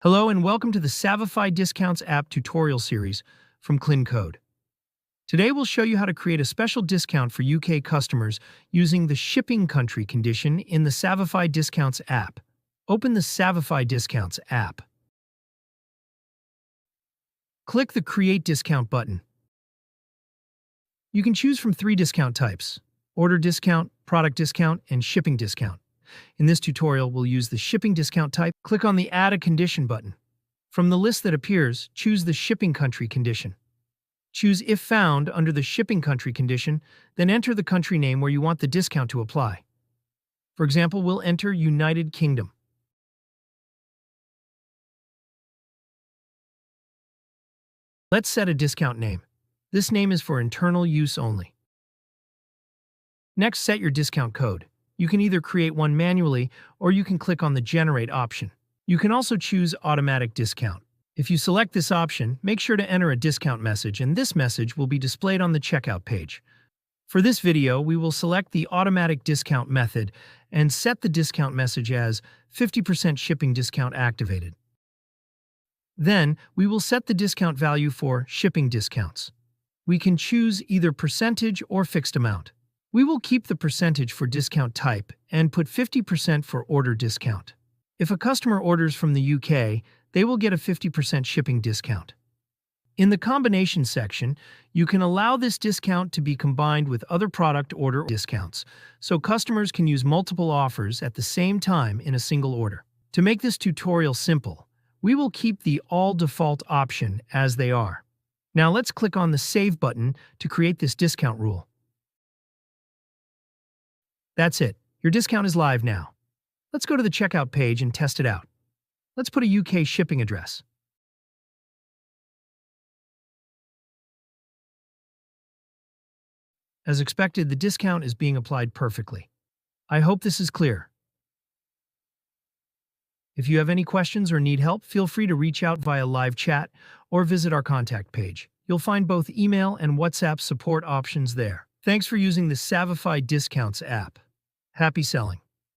Hello and welcome to the Savify Discounts app tutorial series from KlinKode. Today we'll show you how to create a special discount for UK customers using the shipping country condition in the Savify Discounts app. Open the Savify Discounts app. Click the Create Discount button. You can choose from 3 discount types: order discount, product discount, and shipping discount. In this tutorial, we'll use the shipping discount type. Click on the Add a Condition button. From the list that appears, choose the shipping country condition. Choose If Found under the shipping country condition, then enter the country name where you want the discount to apply. For example, we'll enter United Kingdom. Let's set a discount name. This name is for internal use only. Next, set your discount code. You can either create one manually or you can click on the Generate option. You can also choose Automatic Discount. If you select this option, make sure to enter a discount message, and this message will be displayed on the checkout page. For this video, we will select the Automatic Discount method and set the discount message as 50% shipping discount activated. Then, we will set the discount value for shipping discounts. We can choose either percentage or fixed amount. We will keep the percentage for discount type and put 50% for order discount. If a customer orders from the UK, they will get a 50% shipping discount. In the combination section, you can allow this discount to be combined with other product order discounts, so customers can use multiple offers at the same time in a single order. To make this tutorial simple, we will keep the all default option as they are. Now let's click on the Save button to create this discount rule. That's it. Your discount is live now. Let's go to the checkout page and test it out. Let's put a UK shipping address. As expected, the discount is being applied perfectly. I hope this is clear. If you have any questions or need help, feel free to reach out via live chat or visit our contact page. You'll find both email and WhatsApp support options there. Thanks for using the Savify Discounts app. Happy selling!